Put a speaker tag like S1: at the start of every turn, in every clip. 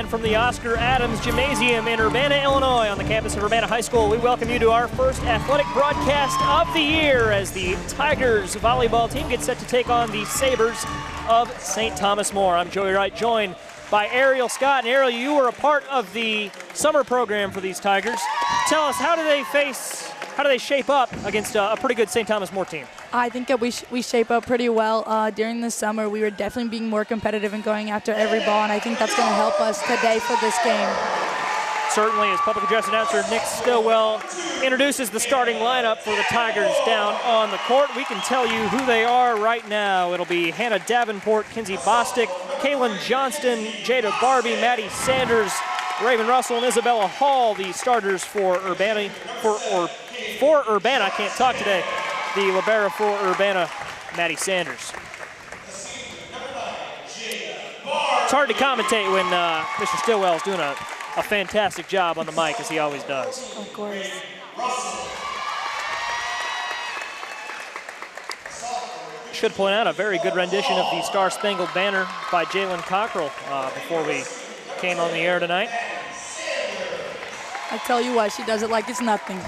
S1: And from the Oscar Adams Gymnasium in Urbana, Illinois, on the campus of Urbana High School, we welcome you to our first athletic broadcast of the year as the Tigers volleyball team gets set to take on the Sabres of St. Thomas More. I'm Joey Wright, joined by Ariel Scott. And Ariel, you were a part of the summer program for these Tigers. Tell us, how do they shape up against a pretty good St. Thomas More team?
S2: I think that we shape up pretty well. During the summer, we were definitely being more competitive and going after every ball, and I think that's going to help us today for this game.
S1: Certainly, as public address announcer Nick Stillwell introduces the starting lineup for the Tigers down on the court, we can tell you who they are right now. It'll be Hannah Davenport, Kinsey Bostic, Kaylin Johnston, Jada Barbie, Maddie Sanders, Raven Russell, and Isabella Hall, the starters for Urbana. For Urbana, I can't talk today. The libero for Urbana, Maddie Sanders. It's hard to commentate when Mr. Stillwell is doing a fantastic job on the mic, as he always does.
S2: Of course.
S1: Should point out a very good rendition of the Star Spangled Banner by Jalen Cockrell before we came on the air tonight.
S2: I tell you what, she does it like it's nothing.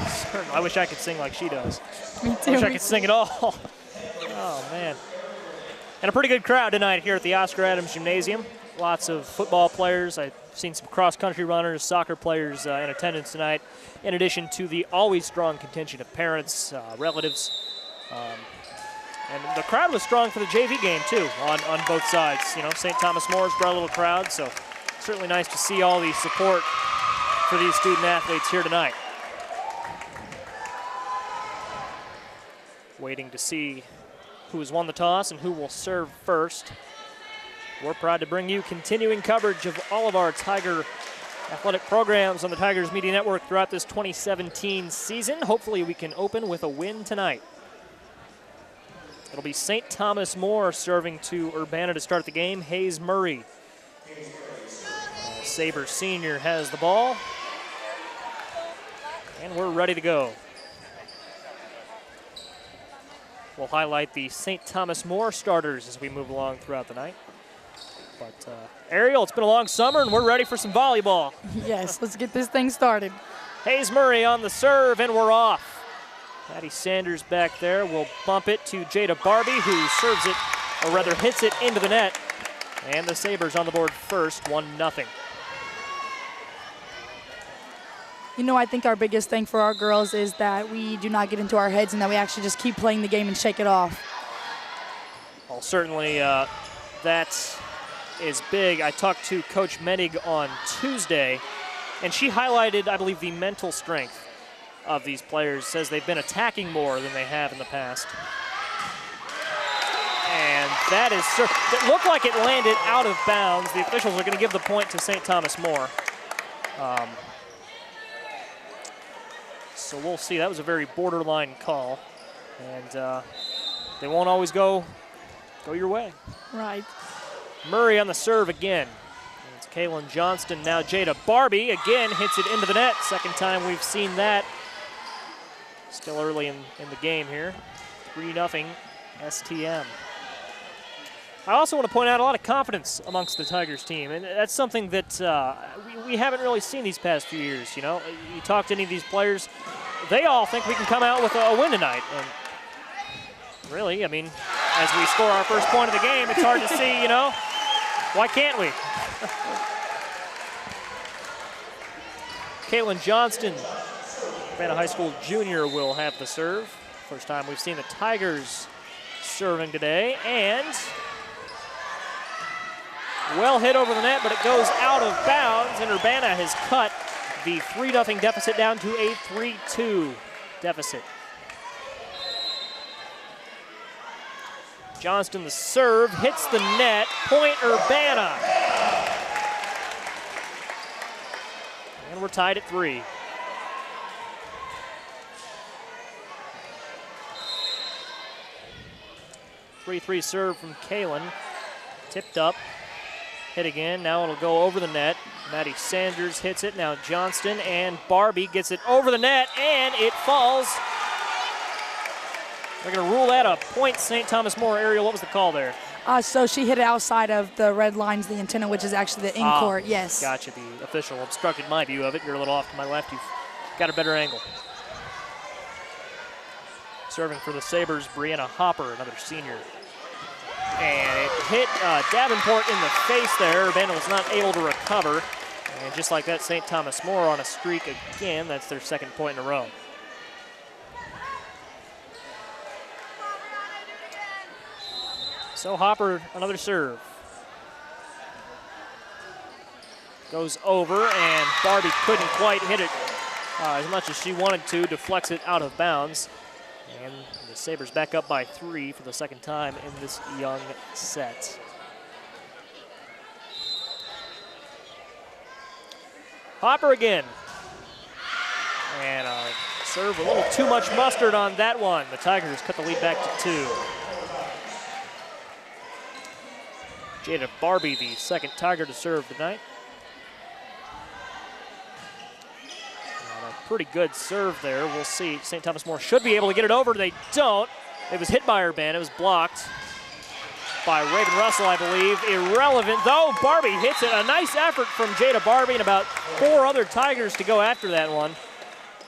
S1: I wish I could sing like she does.
S2: Me too.
S1: I wish I could sing it all. Oh, man. And a pretty good crowd tonight here at the Oscar Adams Gymnasium. Lots of football players. I've seen some cross-country runners, soccer players in attendance tonight, in addition to the always strong contingent of parents, relatives. And the crowd was strong for the JV game, too, on both sides. You know, St. Thomas More's brought a little crowd, so certainly nice to see all the support for these student athletes here tonight. Waiting to see who has won the toss and who will serve first. We're proud to bring you continuing coverage of all of our Tiger athletic programs on the Tigers Media Network throughout this 2017 season. Hopefully we can open with a win tonight. It'll be St. Thomas More serving to Urbana to start the game. Hayes Murray. Sabre Senior has the ball. And we're ready to go. We'll highlight the St. Thomas More starters as we move along throughout the night. But Ariel, it's been a long summer and we're ready for some volleyball.
S2: Yes, let's get this thing started.
S1: Hayes Murray on the serve, and we're off. Maddie Sanders back there will bump it to Jada Barbie, who serves it, or rather hits it into the net. And the Sabres on the board first, 1-0.
S2: You know, I think our biggest thing for our girls is that we do not get into our heads and that we actually just keep playing the game and shake it off.
S1: Well, certainly that is big. I talked to Coach Menig on Tuesday, and she highlighted, I believe, the mental strength of these players. Says they've been attacking more than they have in the past. And that is, it looked like it landed out of bounds. The officials are going to give the point to St. Thomas More. So we'll see. That was a very borderline call. And they won't always go your way.
S2: Right.
S1: Murray on the serve again. It's Kaylin Johnston. Now Jada Barbie again hits it into the net. Second time we've seen that. Still early in the game here. 3-0 STM. I also want to point out a lot of confidence amongst the Tigers team, and that's something that we haven't really seen these past few years. You know, you talk to any of these players, they all think we can come out with a win tonight. And really, I mean, as we score our first point of the game, it's hard to see, you know, why can't we? Kaylin Johnston, Urbana High School junior, will have the serve. First time we've seen the Tigers serving today, and well hit over the net, but it goes out of bounds, and Urbana has cut the 3-0 deficit down to a 3-2 deficit. Johnston the serve, hits the net, point Urbana. And we're tied at 3. Three serve from Kaylin, tipped up, hit again, now it'll go over the net. Maddie Sanders hits it, now Johnston, and Barbie gets it over the net, and it falls. They're gonna rule that a point, St. Thomas More. Ariel, what was the call there?
S2: So she hit it outside of the red lines, the antenna, which is actually the in-court, yes.
S1: Gotcha. The official obstructed my view of it. You're a little off to my left. You've got a better angle. Serving for the Sabres, Brianna Hopper, another senior. And it hit Davenport in the face there. Urbana was not able to recover. And just like that, St. Thomas More on a streak again. That's their second point in a row. So Hopper, another serve. Goes over, and Barbie couldn't quite hit it as much as she wanted to deflects it out of bounds. And the Sabres back up by 3 for the second time in this young set. Hopper again. And serve a little too much mustard on that one. The Tigers cut the lead back to 2. Jada Barbie, the second Tiger to serve tonight. And a pretty good serve there. We'll see. St. Thomas More should be able to get it over. They don't. It was hit by Urbana. It was blocked by Raven Russell, I believe. Irrelevant, though. Barbie hits it. A nice effort from Jada Barbie and about 4 other Tigers to go after that one.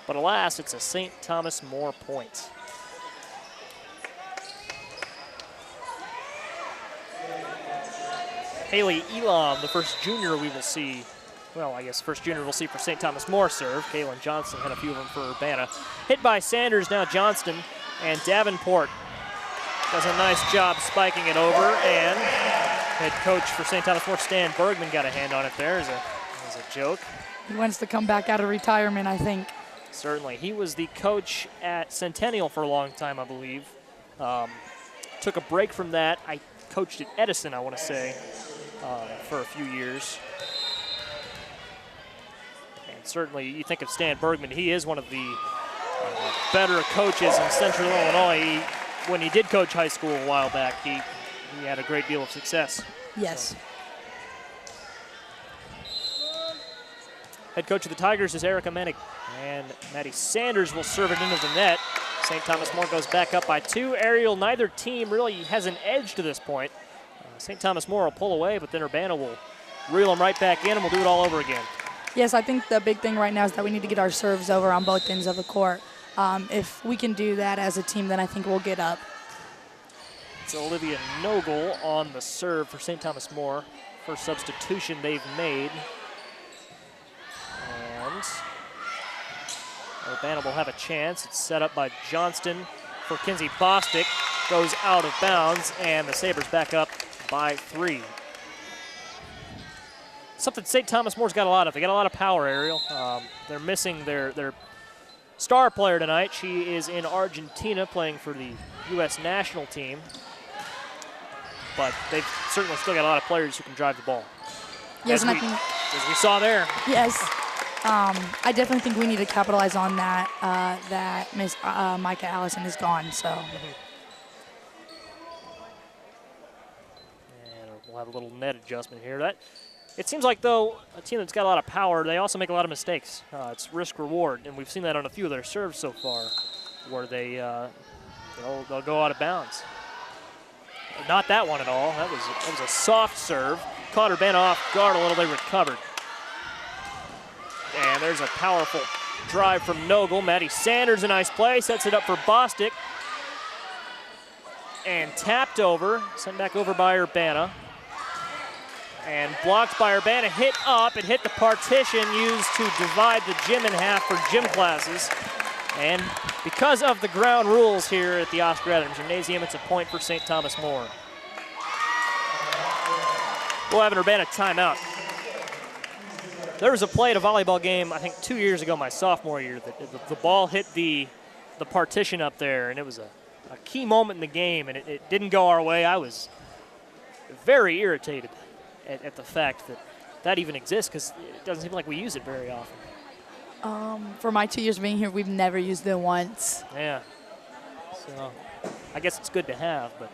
S1: But alas, it's a St. Thomas More point. Haley Elam, the first junior we will see. Well, I guess first junior we'll see for St. Thomas More serve. Kaylin Johnston had a few of them for Urbana. Hit by Sanders, now Johnston, and Davenport does a nice job spiking it over, and head coach for St. Thomas More, Stan Bergman, got a hand on it there as a joke.
S2: He wants to come back out of retirement, I think.
S1: Certainly. He was the coach at Centennial for a long time, I believe. Took a break from that. I coached at Edison, I want to say, for a few years. And certainly, you think of Stan Bergman, he is one of the better coaches in Central Illinois. When he did coach high school a while back, he had a great deal of success.
S2: Yes.
S1: So. Head coach of the Tigers is Erica Menig, and Maddie Sanders will serve it into the net. St. Thomas More goes back up by 2. Ariel, neither team really has an edge to this point. St. Thomas More will pull away, but then Urbana will reel them right back in, and we'll do it all over again.
S2: Yes, I think the big thing right now is that we need to get our serves over on both ends of the court. If we can do that as a team, then I think we'll get up.
S1: It's Olivia Nogel on the serve for St. Thomas More. First substitution they've made. And Urbana will have a chance. It's set up by Johnston for Kinsey Bostic. Goes out of bounds, and the Sabres back up by 3. Something St. Thomas More's got a lot of. They got a lot of power, Ariel. They're missing their star player tonight. She is in Argentina playing for the U.S. national team. But they've certainly still got a lot of players who can drive the ball.
S2: Yes,
S1: as we saw there.
S2: Yes. I definitely think we need to capitalize on that, that Miss Micah Allison is gone, so.
S1: And we'll have a little net adjustment here. It seems like, though, a team that's got a lot of power, they also make a lot of mistakes. It's risk-reward, and we've seen that on a few of their serves so far, where they'll go out of bounds. Not that one at all. That was a soft serve. Caught Urbana off guard a little. They recovered. And there's a powerful drive from Nogel. Maddie Sanders, a nice play, sets it up for Bostic. And tapped over, sent back over by Urbana. And blocked by Urbana, hit up. It hit the partition used to divide the gym in half for gym classes. And because of the ground rules here at the Oscar Adams Gymnasium, it's a point for St. Thomas More. We'll have an Urbana timeout. There was a play at a volleyball game, I think 2 years ago, my sophomore year, that the ball hit the partition up there, and it was a key moment in the game, and it didn't go our way. I was very irritated at the fact that even exists, because it doesn't seem like we use it very often.
S2: For my 2 years being here, we've never used it once.
S1: Yeah. So I guess it's good to have, but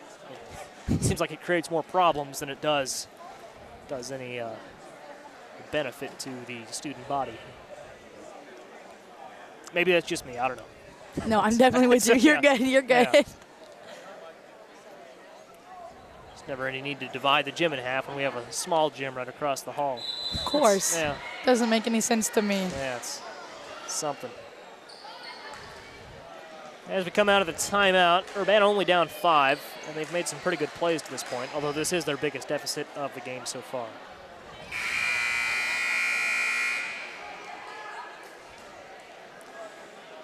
S1: it seems like it creates more problems than it does any benefit to the student body. Maybe that's just me. I don't know.
S2: No, I'm definitely with you. You're good. You're good.
S1: Yeah. Never any need to divide the gym in half when we have a small gym right across the hall.
S2: Of course.
S1: Yeah.
S2: Doesn't make any sense to me.
S1: Yeah, it's something. As we come out of the timeout, Urbana only down 5, and they've made some pretty good plays to this point, although this is their biggest deficit of the game so far.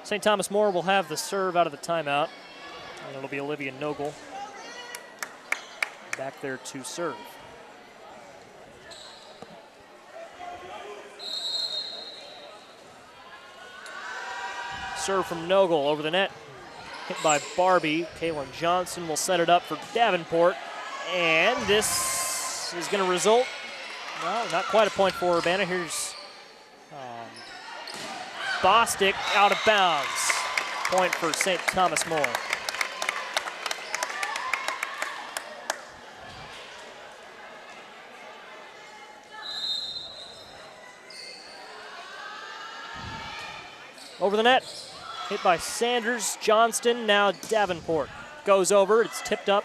S1: St. Thomas More will have the serve out of the timeout, and it'll be Olivia Nogel back there to serve. Serve from Nogel over the net. Hit by Barbie. Kaylin Johnson will set it up for Davenport. And this is going to result, well, not quite a point for Urbana. Here's Bostic out of bounds. Point for St. Thomas More. Over the net. Hit by Sanders, Johnston, now Davenport. Goes over, it's tipped up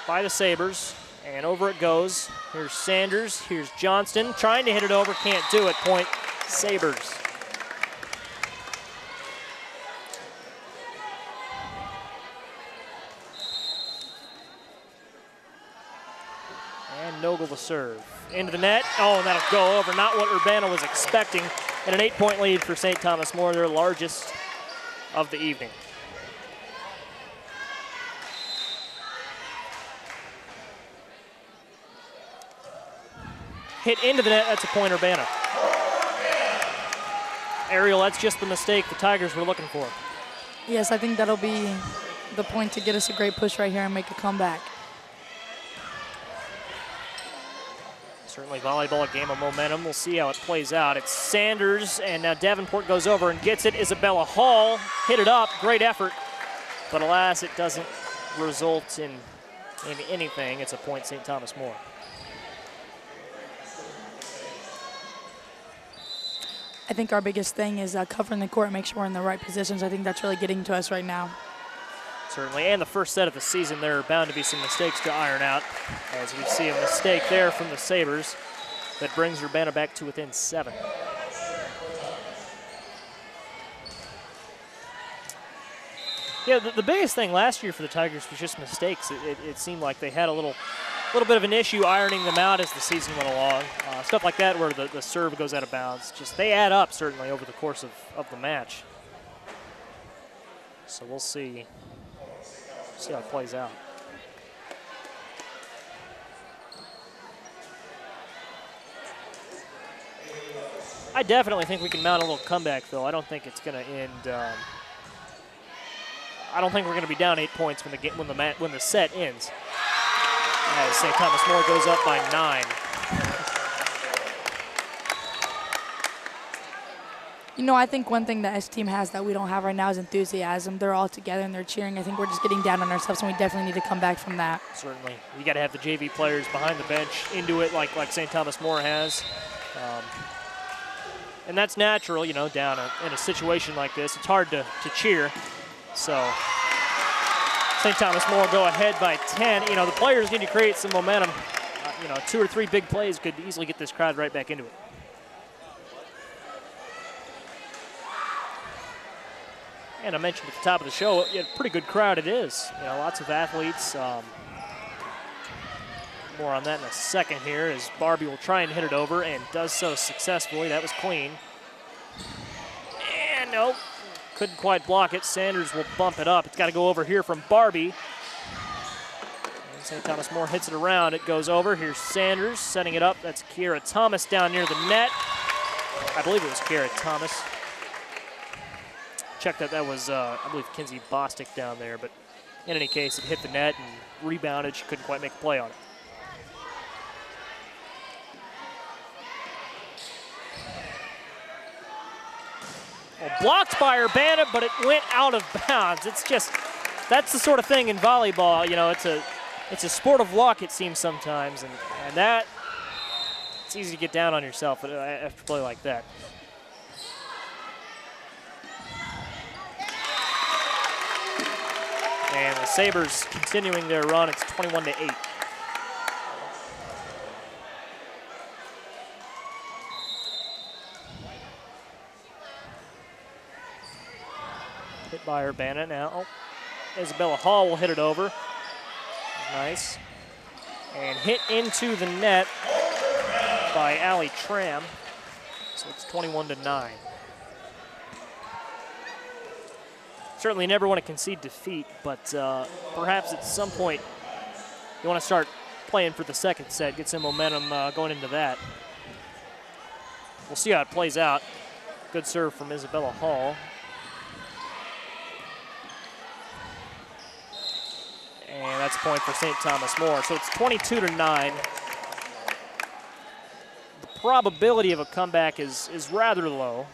S1: by the Sabres, and over it goes. Here's Sanders, here's Johnston, trying to hit it over, can't do it. Point, Sabres. And Nogel to serve. Into the net, oh, and that'll go over, not what Urbana was expecting. And an 8-point lead for St. Thomas More, their largest of the evening. Hit into the net, that's a point Urbana. Ariel, that's just the mistake the Tigers were looking for.
S2: Yes, I think that'll be the point to get us a great push right here and make a comeback.
S1: Certainly volleyball, a game of momentum. We'll see how it plays out. It's Sanders, and now Davenport goes over and gets it. Isabella Hall hit it up, great effort. But alas, it doesn't result in anything. It's a point St. Thomas More.
S2: I think our biggest thing is covering the court, make sure we're in the right positions. I think that's really getting to us right now.
S1: Certainly, and the first set of the season, there are bound to be some mistakes to iron out, as we see a mistake there from the Sabres that brings Urbana back to within 7. Yeah, the biggest thing last year for the Tigers was just mistakes. It seemed like they had a little bit of an issue ironing them out as the season went along. Stuff like that where the serve goes out of bounds. Just they add up, certainly, over the course of the match. So we'll see how it plays out. I definitely think we can mount a little comeback, Phil. I don't think it's going to end. I don't think we're going to be down 8 points when the set ends. As St. Thomas More goes up by 9.
S2: You know, I think one thing that this team has that we don't have right now is enthusiasm. They're all together and they're cheering. I think we're just getting down on ourselves, and we definitely need to come back from that.
S1: Certainly. You got to have the JV players behind the bench into it like St. Thomas More has. And that's natural, you know, down in a situation like this. It's hard to cheer. So St. Thomas More go ahead by 10. You know, the players need to create some momentum. You know, 2 or 3 big plays could easily get this crowd right back into it. And I mentioned at the top of the show, a pretty good crowd it is. You know, lots of athletes. More on that in a second here as Barbie will try and hit it over and does so successfully. That was clean. And nope, couldn't quite block it. Sanders will bump it up. It's got to go over here from Barbie. And St. Thomas More hits it around. It goes over. Here's Sanders setting it up. That's Kiera Thomas down near the net. I believe it was Kiera Thomas. Check that was, I believe, Kinsey Bostic down there. But in any case, it hit the net and rebounded. She couldn't quite make a play on it. Well, blocked by Urbana, but it went out of bounds. It's just, that's the sort of thing in volleyball. You know, it's a sport of luck, it seems sometimes. And that, it's easy to get down on yourself after a play like that. And the Sabres continuing their run. It's 21-8. Hit by Urbana now. Oh, Isabella Hall will hit it over. Nice. And hit into the net by Allie Tram. So it's 21-9. Certainly never want to concede defeat, but perhaps at some point you want to start playing for the second set, get some momentum going into that. We'll see how it plays out. Good serve from Isabella Hall. And that's a point for St. Thomas More. So it's 22-9. The probability of a comeback is rather low.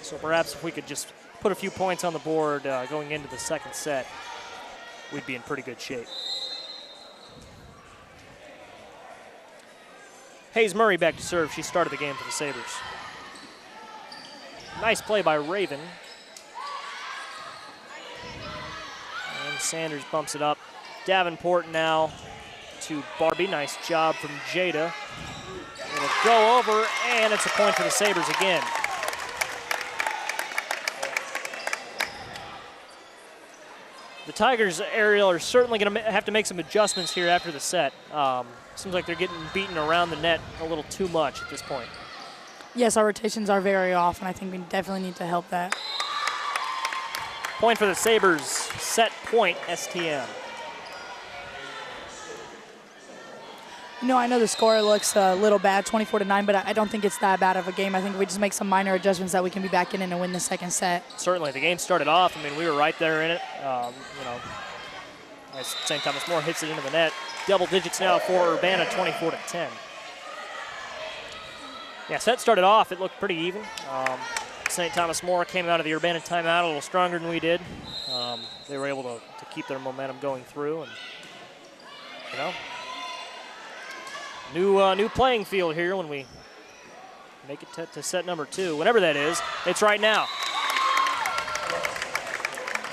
S1: So perhaps if we could just put a few points on the board going into the second set, we'd be in pretty good shape. Hayes Murray back to serve. She started the game for the Sabres. Nice play by Raven. And Sanders bumps it up. Davenport now to Barbie. Nice job from Jada. It'll go over, and it's a point for the Sabres again. The Tigers, Ariel, are certainly going to have to make some adjustments here after the set. Seems like they're getting beaten around the net a little too much at this point.
S2: Yes, our rotations are very off, and I think we definitely need to help that.
S1: Point for the Sabres, set point, STM.
S2: You know, I know the score looks a little bad, 24-9, but I don't think it's that bad of a game. I think if we just make some minor adjustments that we can be back in and win the second set.
S1: Certainly, the game started off. I mean, we were right there in it. You know, as St. Thomas More hits it into the net. Double digits now for Urbana, 24-10. Yeah, set started off. It looked pretty even. St. Thomas More came out of the Urbana timeout a little stronger than we did. They were able to keep their momentum going through, and you know. New playing field here when we make it to set number 2. Whenever that is, it's right now.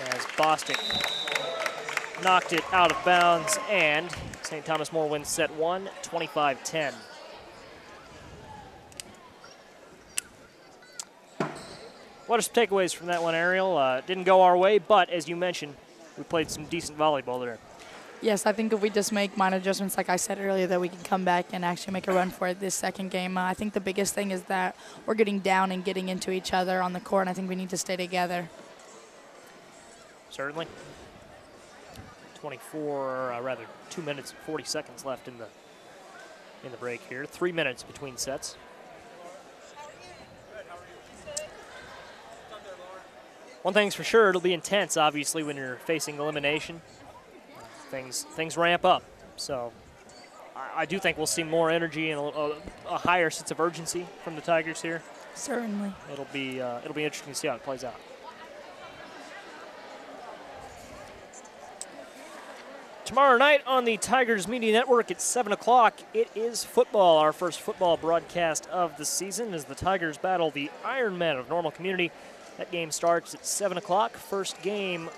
S1: As Bostic knocked it out of bounds, and St. Thomas More wins set 1, 25-10. What are some takeaways from that one, Ariel? Didn't go our way, but as you mentioned, we played some decent volleyball there.
S2: Yes, I think if we just make minor adjustments, like I said earlier, that we can come back and actually make a run for it this second game. I think the biggest thing is that we're getting down and getting into each other on the court, and I think we need to stay together.
S1: Certainly. 2 minutes and 40 seconds left in the break here. 3 minutes between sets. One thing's for sure, it'll be intense, obviously, when you're facing elimination. Things ramp up. So I do think we'll see more energy and a higher sense of urgency from the Tigers here.
S2: Certainly.
S1: It'll be interesting to see how it plays out. Tomorrow night on the Tigers Media Network at 7 o'clock, it is football. Our first football broadcast of the season as the Tigers battle the Ironmen of Normal Community. That game starts at 7 o'clock. First game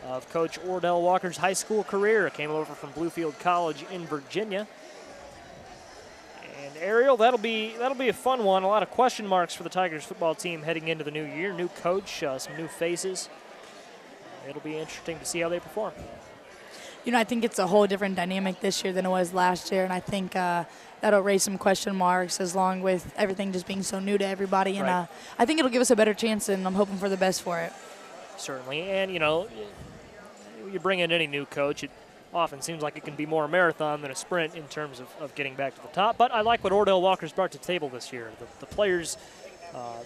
S1: of Coach Ordell Walker's high school career. Came over from Bluefield College in Virginia. And Ariel, that'll be a fun one. A lot of question marks for the Tigers football team heading into the new year. New coach, some new faces. It'll be interesting to see how they perform.
S2: You know, I think it's a whole different dynamic this year than it was last year, and I think that'll raise some question marks along with everything just being so new to everybody. And
S1: right.
S2: I think it'll give us a better chance, and I'm hoping for the best for it.
S1: Certainly, and you know, you bring in any new coach, it often seems like it can be more a marathon than a sprint in terms of getting back to the top. But I like what Ordell Walker's brought to the table this year. The players,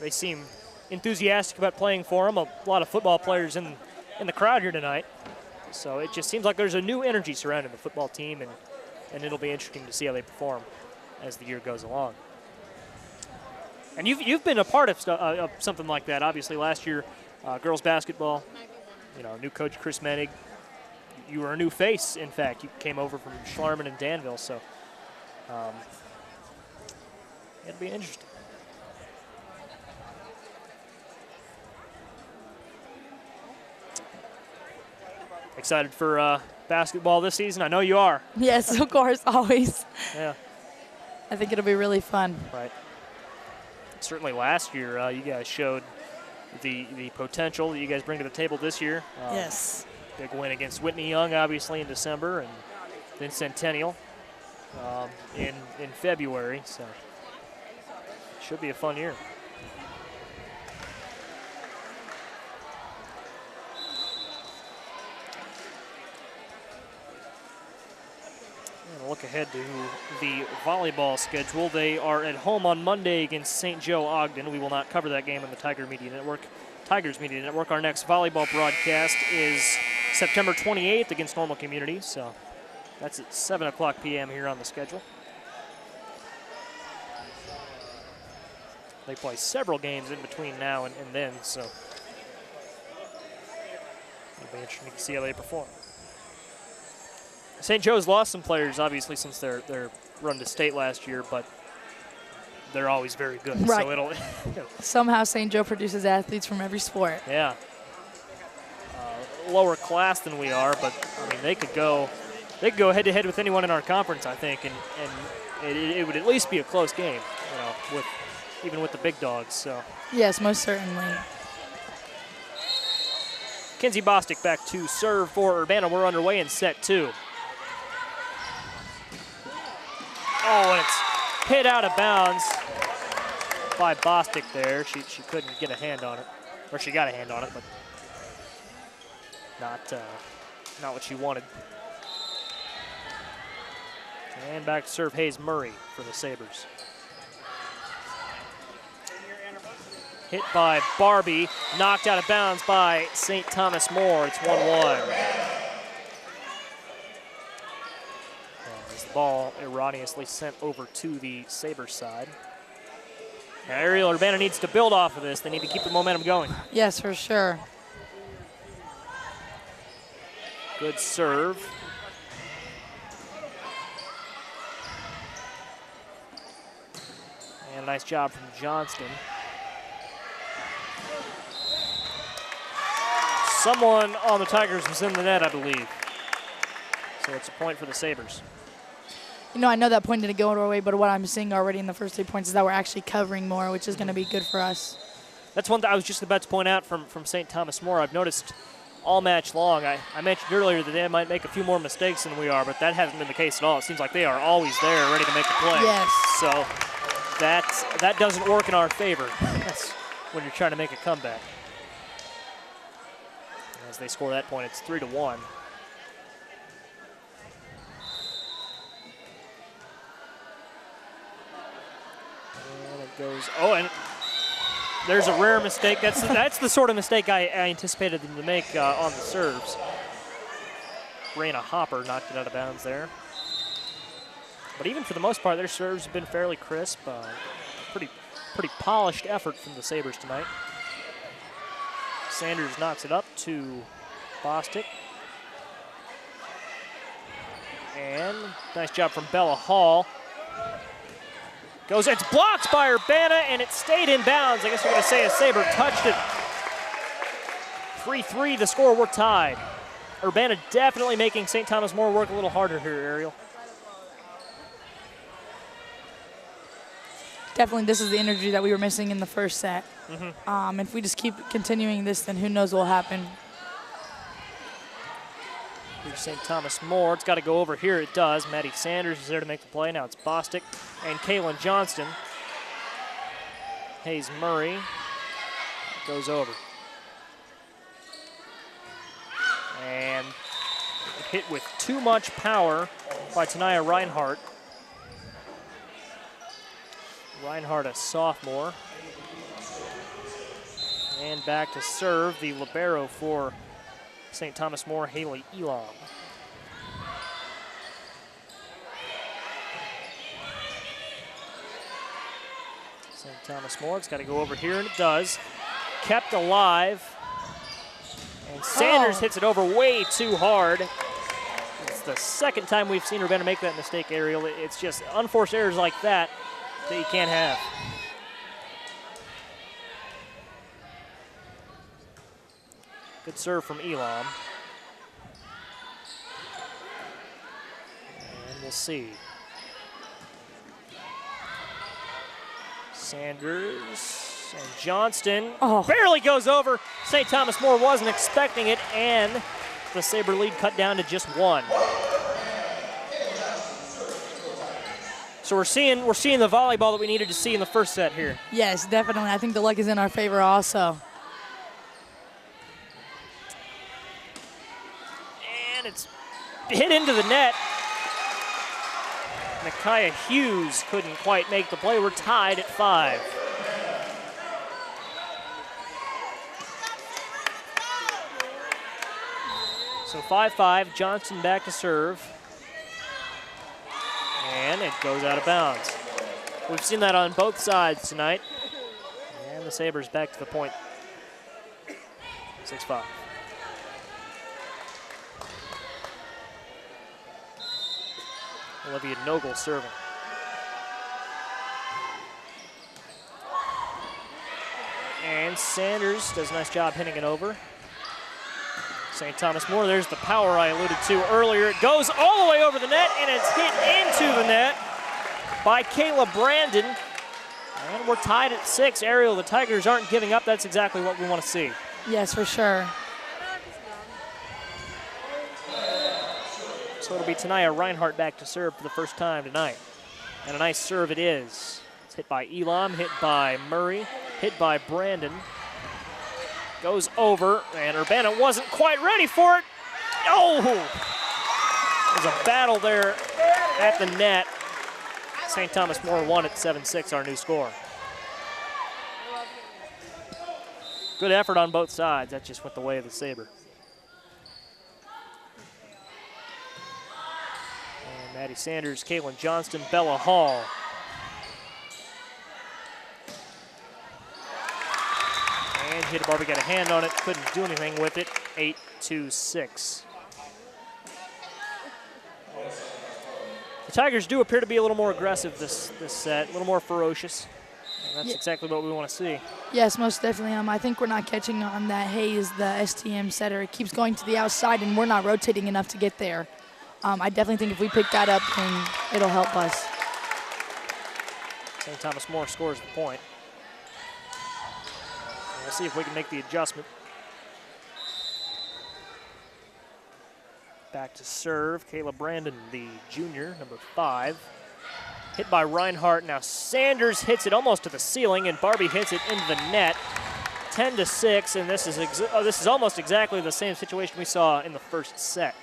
S1: they seem enthusiastic about playing for him. A lot of football players in the crowd here tonight. So it just seems like there's a new energy surrounding the football team, and it'll be interesting to see how they perform as the year goes along. And you've been a part of something like that. Obviously, last year, girls basketball, you know, new coach Chris Menig. You were a new face, in fact. You came over from Schlarman and Danville, so it'll be interesting. Excited for basketball this season? I know you are.
S2: Yes, of course, always.
S1: Yeah.
S2: I think it'll be really fun.
S1: Right. Certainly last year, you guys showed the potential that you guys bring to the table this year.
S2: Yes.
S1: Big win against Whitney Young, obviously, in December, and then Centennial in February. So should be a fun year. And look ahead to the volleyball schedule. They are at home on Monday against St. Joe Ogden. We will not cover that game on the Tigers Media Network. Our next volleyball broadcast is September 28th against Normal Community. So that's at 7 o'clock p.m. here on the schedule. They play several games in between now and then, so it'll be interesting to see how they perform. St. Joe's lost some players, obviously, since their run to state last year, but they're always very good.
S2: Right.
S1: So it'll
S2: Somehow St. Joe produces athletes from every sport.
S1: Yeah. Lower class than we are, but I mean they could go head to head with anyone in our conference, I think, and it would at least be a close game, even with the big dogs. So
S2: Yes, most certainly.
S1: Kinsey Bostic back to serve for Urbana. We're underway in set 2. Oh, and it's hit out of bounds by Bostic there. She couldn't get a hand on it, or she got a hand on it, but not what she wanted. And back to serve Hayes Murray for the Sabres. Hit by Barbie, knocked out of bounds by St. Thomas More. It's 1-1. As the ball erroneously sent over to the Sabres side. Now Ariel Urbana needs to build off of this. They need to keep the momentum going.
S2: Yes, for sure.
S1: Good serve. And a nice job from Johnston. Someone on the Tigers was in the net, I believe. So it's a point for the Sabres.
S2: You know, I know that point didn't go our way, but what I'm seeing already in the first 3 points is that we're actually covering more, which is going to be good for us.
S1: That's one thing I was just about to point out from St. Thomas More. I've noticed all match long. I mentioned earlier that they might make a few more mistakes than we are, but that hasn't been the case at all. It seems like they are always there, ready to make a play.
S2: Yes.
S1: So that doesn't work in our favor. That's when you're trying to make a comeback. As they score that point, it's 3-1. And it goes, and there's a rare mistake. That's the sort of mistake I anticipated them to make on the serves. Raina Hopper knocked it out of bounds there. But even for the most part, their serves have been fairly crisp. Pretty polished effort from the Sabres tonight. Sanders knocks it up to Bostic. And nice job from Bella Hall. It's blocked by Urbana, and it stayed in bounds. I guess we're going to say a Sabre touched it. 3-3, the score, we're tied. Urbana definitely making St. Thomas More work a little harder here, Ariel.
S2: Definitely, this is the energy that we were missing in the first set.
S1: Mm-hmm.
S2: If we just keep continuing this, then who knows what will happen.
S1: Here's St. Thomas More. It's got to go over here. It does. Maddie Sanders is there to make the play. Now it's Bostic and Kaylin Johnston. Hayes Murray goes over. And hit with too much power by Tanaya Reinhardt. Reinhardt, a sophomore. And back to serve the libero for St. Thomas More, Haley Elam. St. Thomas More, it's got to go over here, and it does. Kept alive. And Sanders hits it over way too hard. It's the second time we've seen Urbana make that mistake, Ariel. It's just unforced errors like that you can't have. Good serve from Elam. And we'll see. Sanders And Johnston barely goes over. St. Thomas More wasn't expecting it, and the Sabre lead cut down to just 1. So we're seeing the volleyball that we needed to see in the first set here.
S2: Yes, definitely. I think the luck is in our favor also.
S1: And it's hit into the net. Micaiah Hughes couldn't quite make the play. We're tied at 5. So 5-5, Johnson back to serve. And it goes out of bounds. We've seen that on both sides tonight. And the Sabres back to the point. 6-5. Olivia Nogel serving. And Sanders does a nice job hitting it over. St. Thomas More, there's the power I alluded to earlier. It goes all the way over the net, and it's hit into the net by Kayla Brandon. And we're tied at 6. Ariel, the Tigers aren't giving up. That's exactly what we want to see.
S2: Yes, for sure.
S1: So it'll be Tanaya Reinhardt back to serve for the first time tonight. And a nice serve it is. It's hit by Elam, hit by Murray, hit by Brandon. Goes over, and Urbana wasn't quite ready for it. Oh! There's a battle there at the net. St. Thomas More won at 7-6, our new score. Good effort on both sides. That just went the way of the Sabre. And Maddie Sanders, Caitlin Johnston, Bella Hall. And Jada Barbie got a hand on it, couldn't do anything with it. 8-6. The Tigers do appear to be a little more aggressive this set, a little more ferocious. And that's exactly what we want to see.
S2: Yes, most definitely. I think we're not catching on that Hayes, the STM setter. It keeps going to the outside, and we're not rotating enough to get there. I definitely think if we pick that up, then it'll help us.
S1: St. Thomas More scores the point. We'll see if we can make the adjustment. Back to serve, Kayla Brandon, the junior, number 5. Hit by Reinhardt. Now Sanders hits it almost to the ceiling, and Barbie hits it into the net. 10-6, and this is almost exactly the same situation we saw in the first set.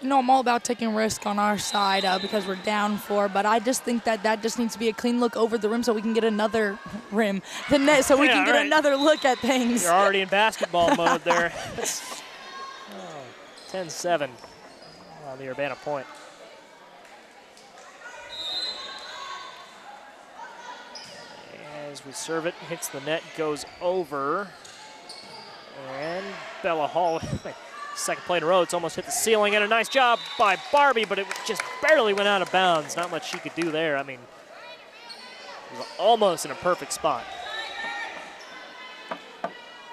S2: You know, I'm all about taking risk on our side because we're down 4, but I just think that just needs to be a clean look over the rim so we can get another rim, the net, so we can get another look at things.
S1: You're already in basketball mode there. 10-7 on the Urbana point. As we serve it, hits the net, goes over. And Bella Hall, second play in a row, it's almost hit the ceiling, and a nice job by Barbie, but it just barely went out of bounds. Not much she could do there. I mean, it was almost in a perfect spot.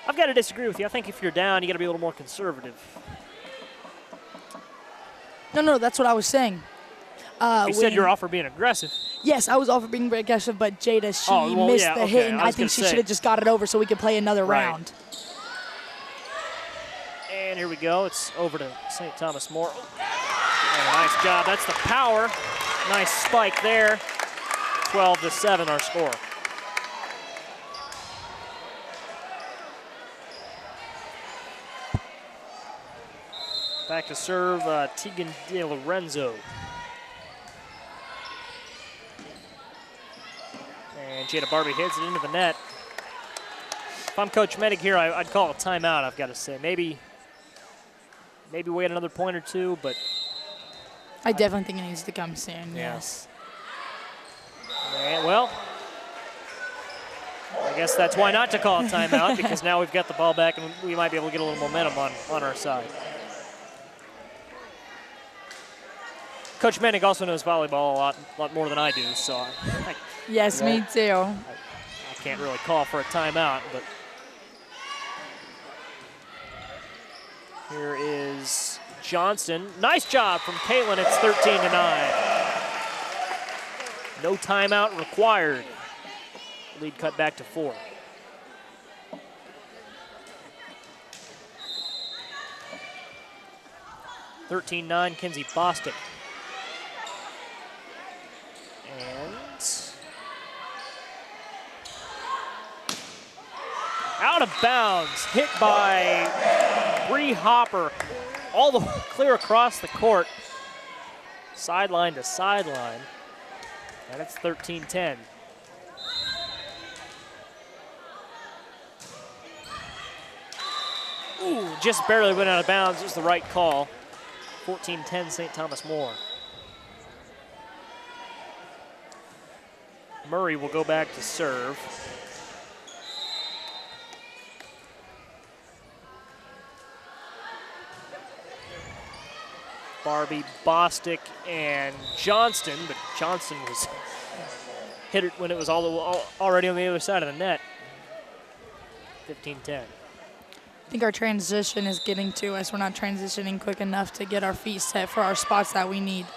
S1: I've got to disagree with you. I think if you're down, you got to be a little more conservative.
S2: No, that's what I was saying.
S1: You said you're all for being aggressive.
S2: Yes, I was all for being aggressive, but Jada, she missed the hit, and I think she should have just got it over so we could play another round.
S1: And here we go. It's over to St. Thomas More. And a nice job. That's the power. Nice spike there. 12-7, our score. Back to serve Tegan De Lorenzo. And Jada Barbie hits it into the net. If I'm Coach Menig here, I'd call a timeout, I've got to say. Maybe wait another point or two, but
S2: I definitely think it needs to come soon, yes.
S1: And, well, I guess that's why not to call a timeout, because now we've got the ball back and we might be able to get a little momentum on our side. Coach Menig also knows volleyball a lot more than I do, so
S2: yes, me too.
S1: I can't really call for a timeout, but here is Johnston. Nice job from Kaylin. It's 13-9. No timeout required. Lead cut back to 4. (13-9) Kinsey Bostic. And out of bounds, hit by Bree Hopper, all the way clear across the court, sideline to sideline, and it's 13-10. Ooh, just barely went out of bounds. It was the right call. 14-10 St. Thomas More. Murray will go back to serve. Barbie, Bostic, and Johnston, but Johnston was hit it when it was already on the other side of the net. 15-10.
S2: I think our transition is getting to us. We're not transitioning quick enough to get our feet set for our spots that we need.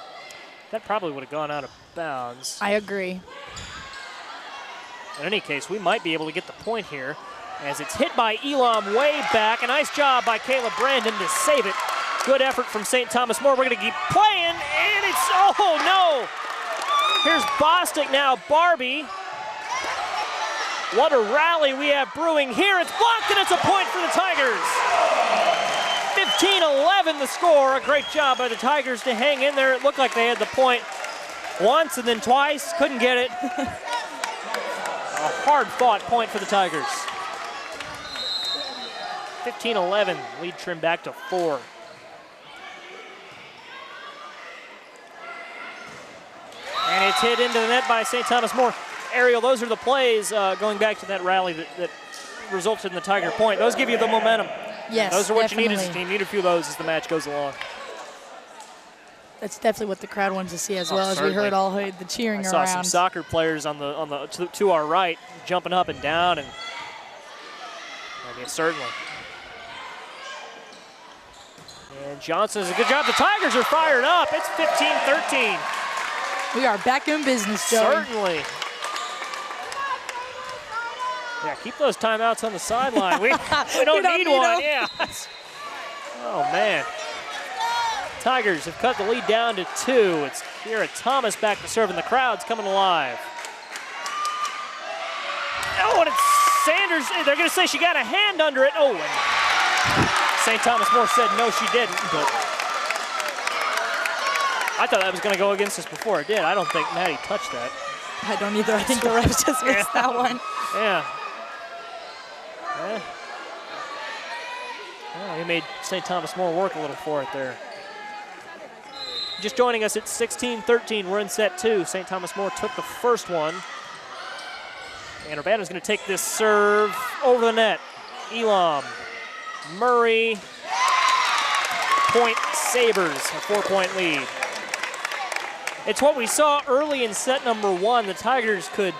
S1: That probably would have gone out of bounds.
S2: I agree.
S1: In any case, we might be able to get the point here as it's hit by Elam way back. A nice job by Kayla Brandon to save it. Good effort from St. Thomas More. We're going to keep playing, and it's, oh no! Here's Bostic now, Barbie. What a rally we have brewing here. It's blocked, and it's a point for the Tigers. 15-11 the score. A great job by the Tigers to hang in there. It looked like they had the point once and then twice. Couldn't get it. A hard-fought point for the Tigers. 15-11, lead trimmed back to 4. And it's hit into the net by St. Thomas More. Ariel, those are the plays going back to that rally that resulted in the Tiger point. Those give you the momentum.
S2: Yes,
S1: those are what
S2: definitely.
S1: you need as a team. You need a few of those as the match goes along.
S2: That's definitely what the crowd wants to see as well, as
S1: certainly.
S2: we heard all the cheering
S1: I
S2: around.
S1: saw some soccer players to our right jumping up and down, and I mean, certainly. And Johnson does a good job. The Tigers are fired up. It's 15-13.
S2: We are back in business, Joey.
S1: Certainly. Yeah, keep those timeouts on the sideline. We don't need one. Yeah. Oh, man. Tigers have cut the lead down to 2. It's Kiera Thomas back to serve, and the crowd's coming alive. Oh, and it's Sanders. They're going to say she got a hand under it. Oh, and St. Thomas More said no, she didn't, but I thought that was going to go against us before it did. I don't think Maddie touched that.
S2: I don't either. I think the refs just missed that one.
S1: Yeah. He made St. Thomas More work a little for it there. Just joining us at 16-13. We're in set 2. St. Thomas More took the first one. And Urbana's going to take this serve over the net. Elam, Murray, point Sabres, a 4-point lead. It's what we saw early in set number 1. The Tigers could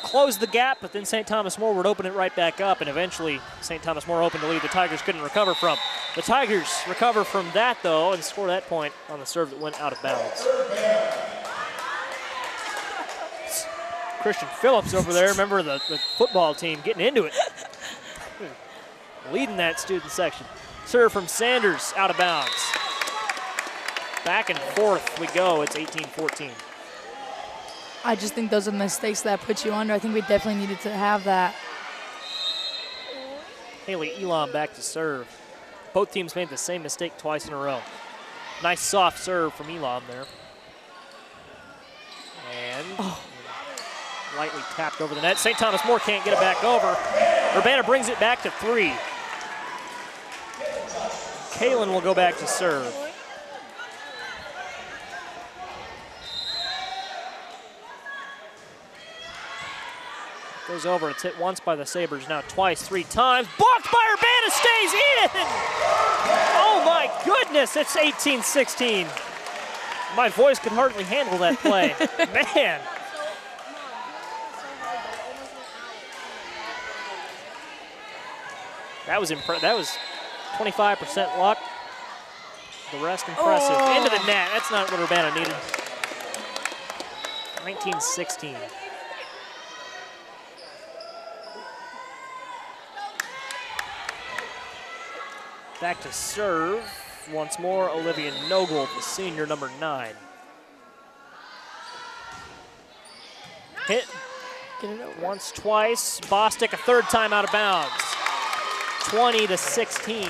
S1: close the gap, but then St. Thomas More would open it right back up, and eventually St. Thomas More opened the lead the Tigers couldn't recover from. The Tigers recover from that, though, and score that point on the serve that went out of bounds. Christian Phillips over there, member of the football team, getting into it. Leading that student section. Serve from Sanders, out of bounds. Back and forth we go. It's 18-14.
S2: I just think those are the mistakes that put you under. I think we definitely needed to have that.
S1: Haley Elam back to serve. Both teams made the same mistake twice in a row. Nice soft serve from Elam there. And lightly tapped over the net. St. Thomas More can't get it back over. Urbana brings it back to 3. Kalen will go back to serve. Goes over, it's hit once by the Sabres, now twice, 3 times. Blocked by Urbana, stays in! Oh my goodness, it's 18-16. My voice could hardly handle that play. Man. That was 25% luck. The rest impressive. Into the net, that's not what Urbana needed. 19-16. Back to serve. Once more, Olivia Nogle, the senior, number 9. Hit
S2: Get it over.
S1: once, twice. Bostic a third time out of bounds. 20-16.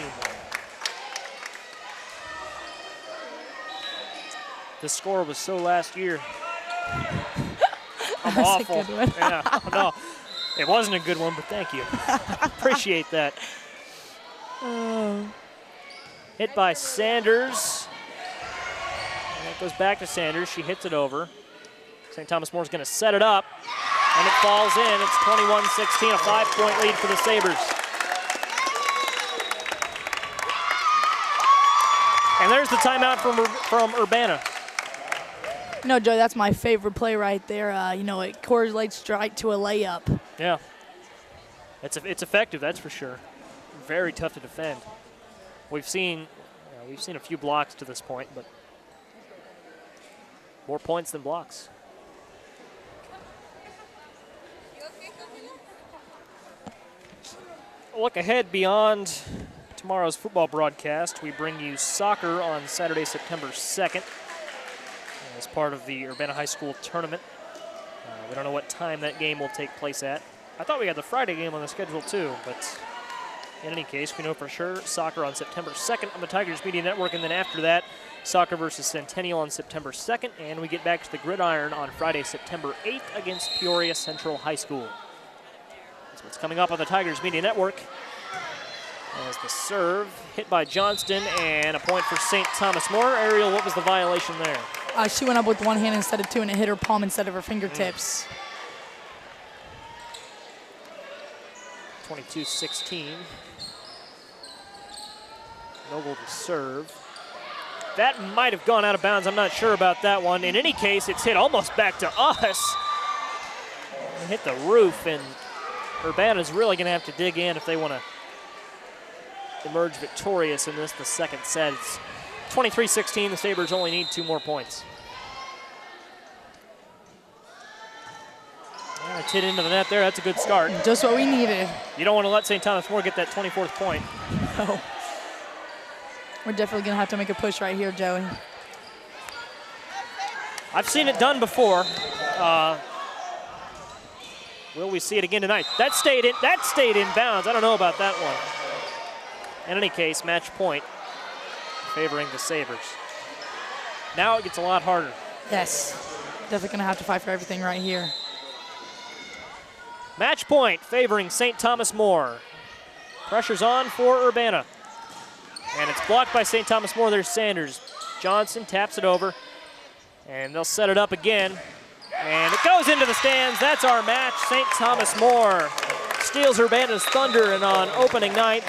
S1: The score was so last year. I'm
S2: That's
S1: awful.
S2: a good one.
S1: Yeah, no, it wasn't a good one, but thank you. Appreciate that.
S2: Oh.
S1: Hit by Sanders. And it goes back to Sanders. She hits it over. St. Thomas More's going to set it up, and it falls in. It's 21-16, a 5-point lead for the Sabres. And there's the timeout from Urbana.
S2: No, Joe, that's my favorite play right there. It correlates right to a layup.
S1: Yeah. It's effective, that's for sure. Very tough to defend. We've seen a few blocks to this point, but more points than blocks. Look ahead beyond tomorrow's football broadcast. We bring you soccer on Saturday, September 2nd as part of the Urbana High School tournament. We don't know what time that game will take place at. I thought we had the Friday game on the schedule too, but in any case, we know for sure soccer on September 2nd on the Tigers Media Network, and then after that, soccer versus Centennial on September 2nd, and we get back to the gridiron on Friday, September 8th against Peoria Central High School. That's what's coming up on the Tigers Media Network. As the serve hit by Johnston, and a point for St. Thomas More. Ariel, what was the violation there?
S2: She went up with one hand instead of two, and it hit her palm instead of her fingertips.
S1: 22-16. Noble to serve. That might have gone out of bounds. I'm not sure about that one. In any case, it's hit almost back to us. It hit the roof, and Urbana's really going to have to dig in if they want to emerge victorious in this, the second set. It's 23-16. The Sabres only need 2 more points. Yeah, it's hit into the net there. That's a good start.
S2: Just what we needed.
S1: You don't want to let St. Thomas More get that 24th point.
S2: No. We're definitely going to have to make a push right here, Joey.
S1: I've seen it done before. Will we see it again tonight? That stayed in bounds. I don't know about that one. In any case, match point favoring the Sabres. Now it gets a lot harder.
S2: Yes. Definitely going to have to fight for everything right here.
S1: Match point favoring St. Thomas More. Pressure's on for Urbana. And it's blocked by St. Thomas More. There's Sanders. Johnson taps it over. And they'll set it up again. And it goes into the stands. That's our match. St. Thomas More steals Urbana's thunder, and on opening night,